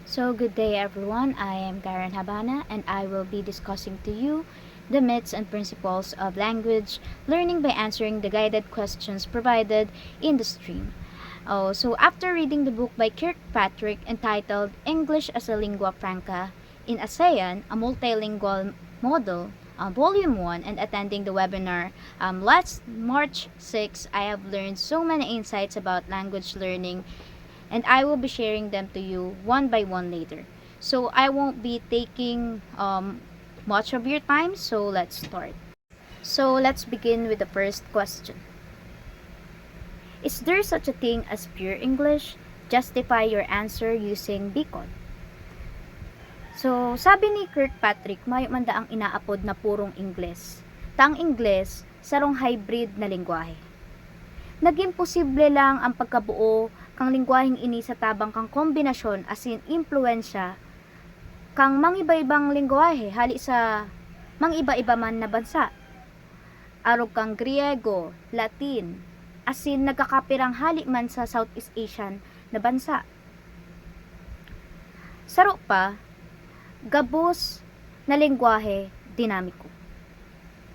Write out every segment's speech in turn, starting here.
So, good day everyone. I am Karen Habana and I will be discussing to you the myths and principles of language learning by answering the guided questions provided in the stream. So after reading the book by Kirkpatrick entitled English as a Lingua Franca in ASEAN, a multilingual model, Volume 1, and attending the webinar last March 6, I have learned so many insights about language learning and I will be sharing them to you one by one later. So I won't be taking much of your time, so let's start. So let's begin with the first question. Is there such a thing as pure English? Justify your answer using Bicol. So, sabi ni Kirkpatrick, may manda ang inaapod na purong Ingles. Tang Ingles, sarong hybrid na lingwahe. Naging posible lang ang pagkabuo kang lingwaheng ini sa tabang kang kombinasyon as in impluensya kang mangiba-ibang lingwahe hali sa mangiba-iba man na bansa. Arog kang Griego, Latin, as in nagkakapirang hali man sa Southeast Asian na bansa. Saro pa, gabos na lingwahe dinamiko.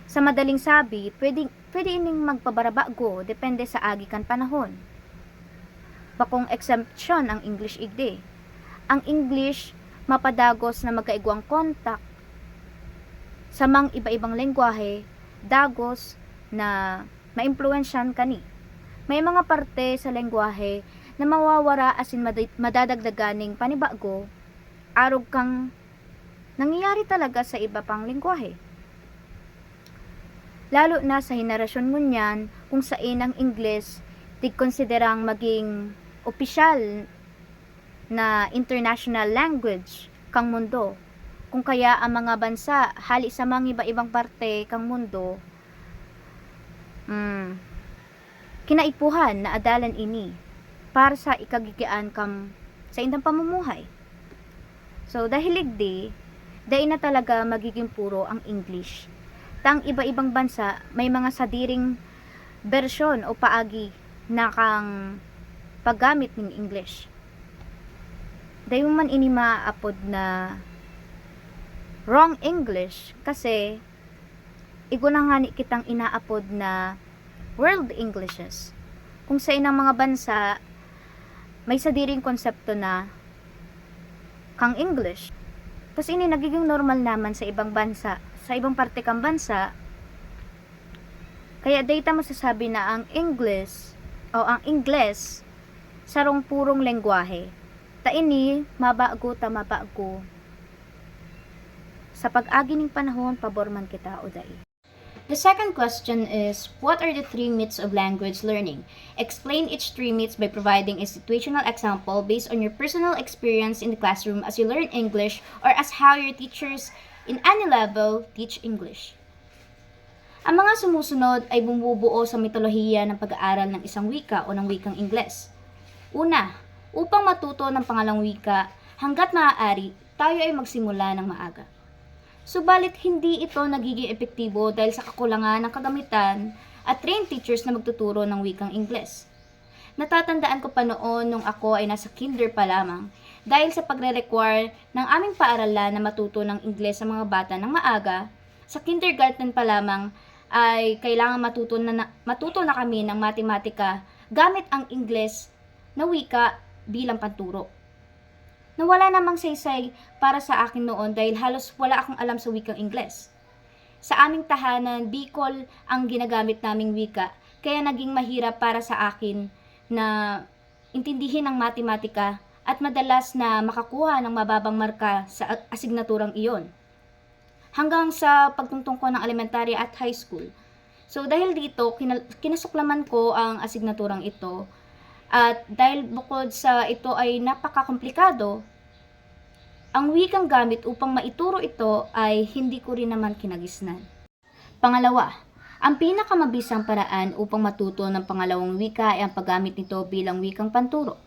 Sa madaling sabi, pwede ining magpabarabago depende sa agi kan panahon. Bakong exemption ang English igde. Ang English mapadagos na magkaigwang kontak sa mang iba-ibang lengguwahe, dagos na maimpluwensyan kani. May mga parte sa lengguwahe na mawawara asin madadagdaganing panibago, arog kang nangyayari talaga sa iba pang lengguwahe. Lalo na sa henerasyon ngunyan kung saan ang Ingles tigkonsiderang maging opisyal na international language kang mundo. Kung kaya ang mga bansa hali sa mga iba-ibang parte kang mundo kinaipuhan na adalan ini para sa ikagigian kam sa indang pamumuhay. So dahil igdi, dahil na talaga magiging puro ang English. Tang iba-ibang bansa may mga sadiring bersyon o paagi na kang paggamit ng English. Dahil man ini maapod na wrong English kasi igunangani kitang inaapod na world Englishes. Kung sa inang mga bansa may sadiring konsepto na kang English. Tapos ini nagiging normal naman sa ibang bansa, sa ibang parte kang bansa. Kaya data masasabi na ang English o ang Ingles sarong purong lengguwahe. Ta ini mabago sa pag-agi ning panahon pabor man kita o dai. The second question is, what are the 3 myths of language learning? Explain each 3 myths by providing a situational example based on your personal experience in the classroom as you learn English or as how your teachers in any level teach English. Ang mga sumusunod ay bumubuo sa mitolohiya ng pag-aaral ng isang wika o ng wikang Ingles. Una, upang matuto ng pangalang wika, hanggat maaari, tayo ay magsimula ng maaga. Subalit hindi ito nagiging epektibo dahil sa kakulangan ng kagamitan at trained teachers na magtuturo ng wikang Ingles. Natatandaan ko pa noon nung ako ay nasa kinder pa lamang dahil sa pagre-require ng aming paaralan na matuto ng Ingles sa mga bata ng maaga, sa kindergarten pa lamang ay kailangan matuto na kami ng matematika gamit ang Ingles na wika bilang panturo. Nawala namang saysay para sa akin noon dahil halos wala akong alam sa wikang Ingles. Sa aming tahanan, Bicol ang ginagamit naming wika, kaya naging mahirap para sa akin na intindihin ang matematika at madalas na makakuha ng mababang marka sa asignaturang iyon. Hanggang sa pagtungtong ko ng elementary at high school. So dahil dito, kinasuklaman ko ang asignaturang ito. At dahil bukod sa ito ay napakakomplikado, ang wikang gamit upang maituro ito ay hindi ko rin naman kinagisnan. Pangalawa, ang pinakamabisang paraan upang matuto ng pangalawang wika ay ang paggamit nito bilang wikang panturo.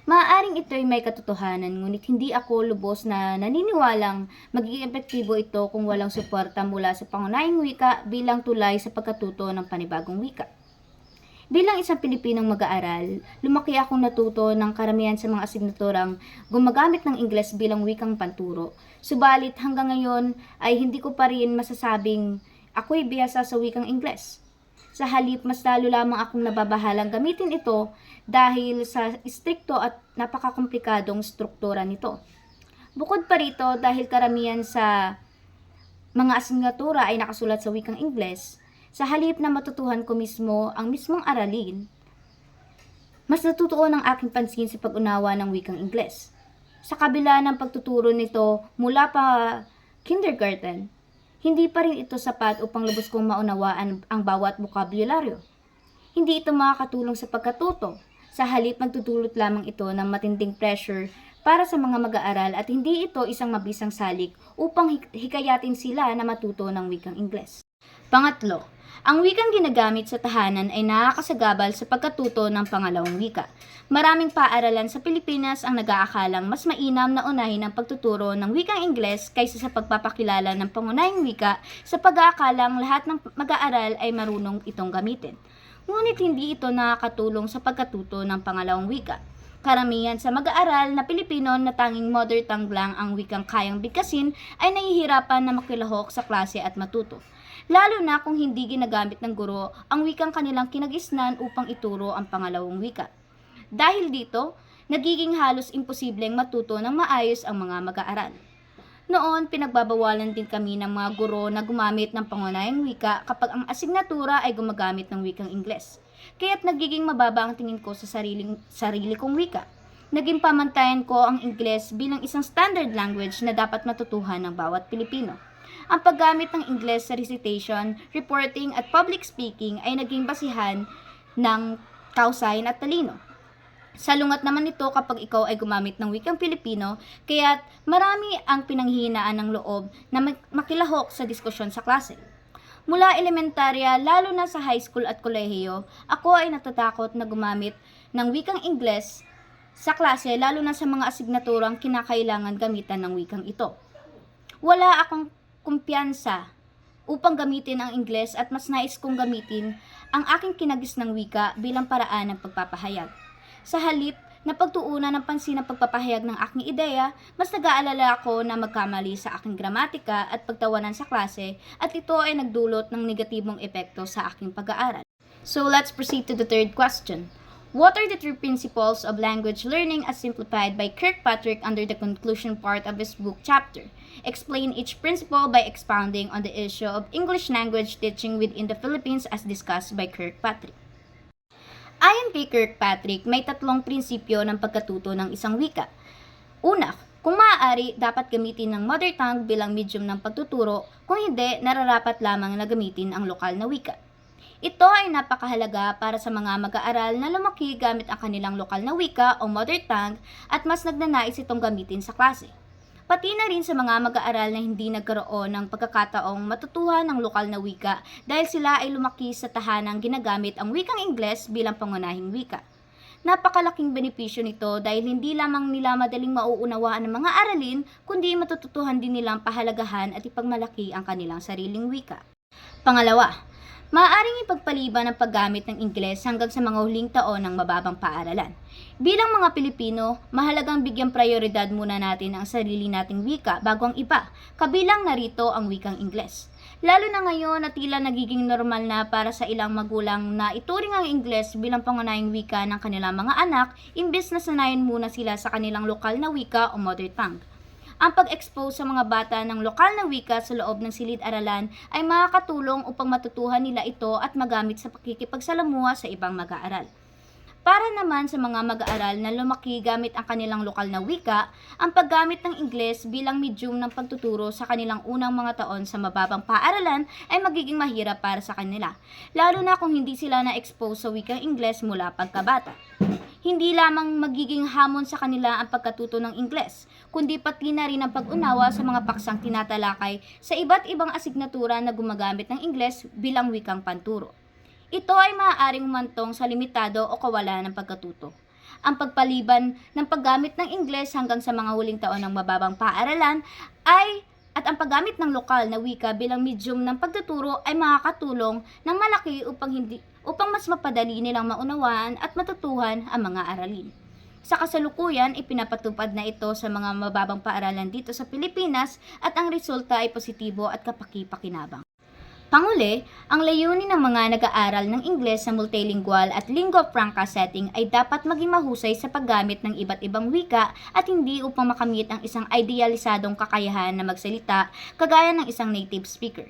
Maaaring ito ay may katotohanan, ngunit hindi ako lubos na naniniwalang magiging epektibo ito kung walang suporta mula sa pangunahing wika bilang tulay sa pagkatuto ng panibagong wika. Bilang isang Pilipinong mag-aaral, lumaki akong natuto ng karamihan sa mga asignaturang gumagamit ng Ingles bilang wikang panturo. Subalit hanggang ngayon ay hindi ko pa rin masasabing ako'y bihasa sa wikang Ingles. Sa halip, mas lalo lamang akong nababahalang gamitin ito dahil sa istrikto at napakakomplikadong struktura nito. Bukod pa rito, dahil karamihan sa mga asignatura ay nakasulat sa wikang Ingles, sa halip na matutuhan ko mismo ang mismong aralin, mas natutuon ang aking pansin sa pag-unawa ng wikang Ingles. Sa kabila ng pagtuturo nito mula pa kindergarten, hindi pa rin ito sapat upang lubos kong maunawaan ang bawat bokabularyo. Hindi ito makakatulong sa pagkatuto. Sa halip, magtutulot lamang ito ng matinding pressure para sa mga mag-aaral at hindi ito isang mabisang salik upang hikayatin sila na matuto ng wikang Ingles. Pangatlo, ang wikang ginagamit sa tahanan ay nakakasagabal sa pagkatuto ng pangalawang wika. Maraming paaralan sa Pilipinas ang nag-aakalang mas mainam na unahin ang pagtuturo ng wikang Ingles kaysa sa pagpapakilala ng pangunahing wika sa pag-aakalang lahat ng mag-aaral ay marunong itong gamitin. Ngunit hindi ito nakakatulong sa pagkatuto ng pangalawang wika. Karamihan sa mag-aaral na Pilipino na tanging mother tongue lang ang wikang kayang bigkasin ay nahihirapan na makilahok sa klase at matuto. Lalo na kung hindi ginagamit ng guro ang wikang kanilang kinagisnan upang ituro ang pangalawang wika. Dahil dito, nagiging halos imposibleng matuto ng maayos ang mga mag-aaral. Noon, pinagbabawalan din kami ng mga guro na gumamit ng pangunahing wika kapag ang asignatura ay gumagamit ng wikang Ingles. Kaya't nagiging mababa ang tingin ko sa sarili kong wika. Naging pamantayan ko ang Ingles bilang isang standard language na dapat matutuhan ng bawat Pilipino. Ang paggamit ng Ingles sa recitation, reporting at public speaking ay naging basihan ng kausayan at talino. Salungat naman ito kapag ikaw ay gumamit ng wikang Pilipino, kaya't marami ang pinanghihinaan ng loob na makilahok sa diskusyon sa klase. Mula elementarya, lalo na sa high school at kolehiyo, ako ay natatakot na gumamit ng wikang Ingles sa klase lalo na sa mga asignaturang kinakailangan gamitan ng wikang ito. Wala akong kumpiyansa upang gamitin ang Ingles at mas nais kong gamitin ang aking kinagisnang wika bilang paraan ng pagpapahayag. Sa halip na pagtuunan ng pansin ng pagpapahayag ng aking ideya, mas nag-aalala ako na magkamali sa aking gramatika at pagtawanan sa klase at ito ay nagdulot ng negatibong epekto sa aking pag-aaral. So let's proceed to the third question. What are the three principles of language learning as simplified by Kirkpatrick under the conclusion part of his book chapter? Explain each principle by expounding on the issue of English language teaching within the Philippines as discussed by Kirkpatrick. Ayon kay Kirkpatrick, may tatlong prinsipyo ng pagkatuto ng isang wika. Una, kung maaari, dapat gamitin ng mother tongue bilang medium ng pagtuturo, kung hindi, nararapat lamang na gamitin ang lokal na wika. Ito ay napakahalaga para sa mga mag-aaral na lumaki gamit ang kanilang lokal na wika o mother tongue at mas nagnanais itong gamitin sa klase. Pati na rin sa mga mag-aaral na hindi nagkaroon ng pagkakataong matutuhan ng lokal na wika dahil sila ay lumaki sa tahanang ginagamit ang wikang Ingles bilang pangunahing wika. Napakalaking benepisyo nito dahil hindi lamang nila madaling mauunawaan ng mga aralin, kundi matututuhan din nilang pahalagahan at ipagmalaki ang kanilang sariling wika. Pangalawa, maaaring ipagpaliban ang paggamit ng Ingles hanggang sa mga huling taon ng mababang paaralan. Bilang mga Pilipino, mahalagang bigyang prioridad muna natin ang sarili nating wika bago ang iba, kabilang narito ang wikang Ingles. Lalo na ngayon na tila nagiging normal na para sa ilang magulang na ituring ang Ingles bilang pangunahing wika ng kanilang mga anak, imbes na sanayin muna sila sa kanilang lokal na wika o mother tongue. Ang pag-expose sa mga bata ng lokal na wika sa loob ng silid-aralan ay makakatulong upang matutuhan nila ito at magamit sa pakikipagsalamuha sa ibang mag-aaral. Para naman sa mga mag-aaral na lumaki gamit ang kanilang lokal na wika, ang paggamit ng Ingles bilang medium ng pagtuturo sa kanilang unang mga taon sa mababang paaralan ay magiging mahirap para sa kanila, lalo na kung hindi sila na-expose sa wikang Ingles mula pagkabata. Hindi lamang magiging hamon sa kanila ang pagkatuto ng Ingles, kundi pati na rin ang pag-unawa sa mga paksang tinatalakay sa iba't ibang asignatura na gumagamit ng Ingles bilang wikang panturo. Ito ay maaaring umantong sa limitado o kawalan ng pagkatuto. Ang pagpaliban ng paggamit ng Ingles hanggang sa mga huling taon ng mababang paaralan at ang paggamit ng lokal na wika bilang medium ng pagtuturo ay makakatulong ng malaki upang mas mapadali nilang maunawaan at matutuhan ang mga aralin. Sa kasalukuyan, ipinapatupad na ito sa mga mababang paaralan dito sa Pilipinas at ang resulta ay positibo at kapaki-pakinabang. Panguli, ang layunin ng mga nag-aaral ng Ingles sa multilingual at lingua franca setting ay dapat maging mahusay sa paggamit ng iba't ibang wika at hindi upang makamit ang isang idealisadong kakayahan na magsalita kagaya ng isang native speaker.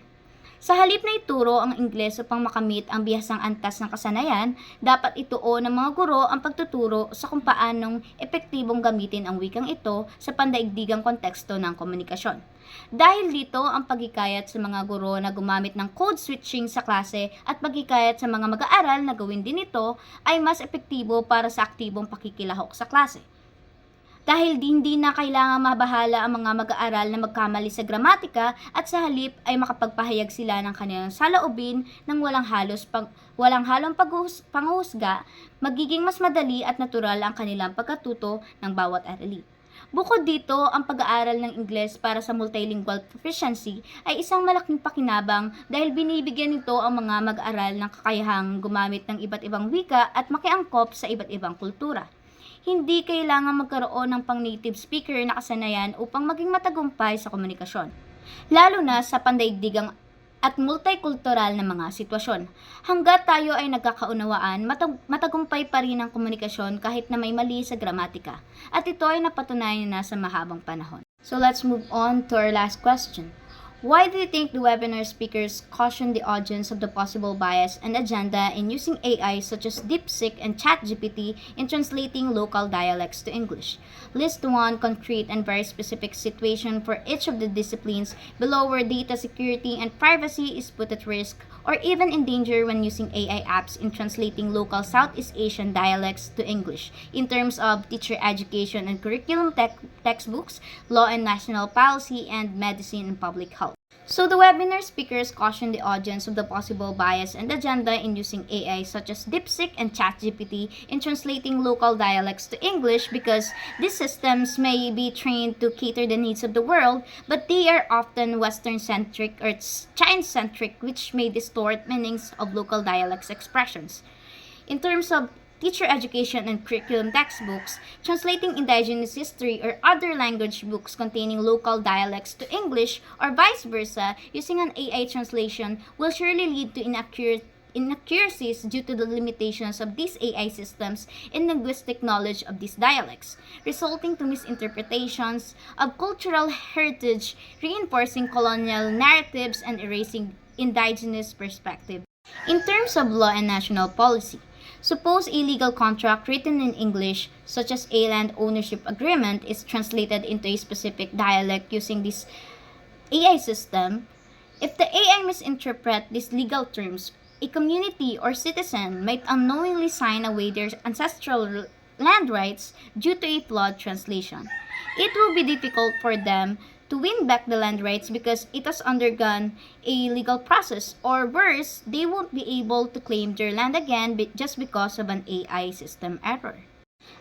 Sa halip na ituro ang Ingles upang makamit ang bihasang antas ng kasanayan, dapat ituon ng mga guro ang pagtuturo sa kung paanong epektibong gamitin ang wikang ito sa pandaigdigang konteksto ng komunikasyon. Dahil dito, ang paghikayat sa mga guro na gumamit ng code switching sa klase at paghikayat sa mga mag-aaral na gawin din ito ay mas epektibo para sa aktibong pakikilahok sa klase. Dahil hindi na kailangan mabahala ang mga mag-aaral na magkamali sa gramatika at sa halip ay makapagpahayag sila ng kanilang saloobin ng walang halong panghusga, magiging mas madali at natural ang kanilang pagkatuto ng bawat aralin. Bukod dito, ang pag-aaral ng Ingles para sa multilingual proficiency ay isang malaking pakinabang dahil binibigyan nito ang mga mag-aaral ng kakayahang gumamit ng iba't ibang wika at makiangkop sa iba't ibang kultura. Hindi kailangan magkaroon ng pang-native speaker na kasanayan upang maging matagumpay sa komunikasyon, lalo na sa pandaigdigang at multikultural na mga sitwasyon. Hanggat tayo ay nagkakaunawaan, matagumpay pa rin ang komunikasyon kahit na may mali sa gramatika. At ito ay napatunayan na sa mahabang panahon. So let's move on to our last question. Why do you think the webinar speakers caution the audience of the possible bias and agenda in using AI such as DeepSeek and ChatGPT in translating local dialects to English? List one concrete and very specific situation for each of the disciplines below where data security and privacy is put at risk or even in danger when using AI apps in translating local Southeast Asian dialects to English in terms of teacher education and curriculum textbooks, law and national policy, and medicine and public health. So the webinar speakers caution the audience of the possible bias and agenda in using AI such as DeepSeek and ChatGPT in translating local dialects to English because these systems may be trained to cater the needs of the world, but they are often Western-centric or China-centric, which may distort meanings of local dialects expressions. In terms of teacher education and curriculum textbooks, translating indigenous history or other language books containing local dialects to English or vice versa using an AI translation will surely lead to inaccuracies due to the limitations of these AI systems in linguistic knowledge of these dialects, resulting to misinterpretations of cultural heritage, reinforcing colonial narratives, and erasing indigenous perspective. In terms of law and national policy, suppose a legal contract written in English, such as a land ownership agreement, is translated into a specific dialect using this AI system. If the AI misinterpret these legal terms, a community or citizen might unknowingly sign away their ancestral land rights due to a flawed translation. It will be difficult for them to win back the land rights because it has undergone a legal process, or worse, they won't be able to claim their land again just because of an AI system error.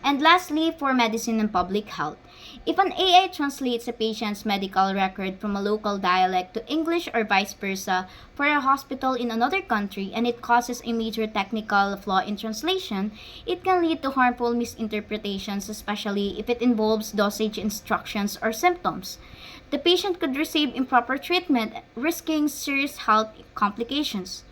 And lastly, for medicine and public health, if an AI translates a patient's medical record from a local dialect to English or vice versa for a hospital in another country and it causes a major technical flaw in translation, it can lead to harmful misinterpretations, especially if it involves dosage instructions or symptoms. The patient could receive improper treatment, risking serious health complications.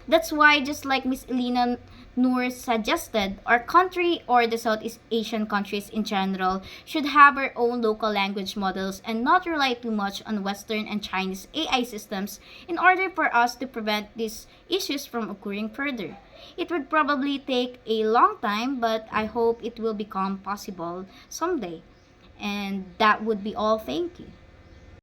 That's why, just like Ms. Elena Noor suggested, our country or the Southeast Asian countries in general should have our own local language models and not rely too much on Western and Chinese AI systems in order for us to prevent these issues from occurring further. It would probably take a long time, but I hope it will become possible someday. And that would be all. Thank you.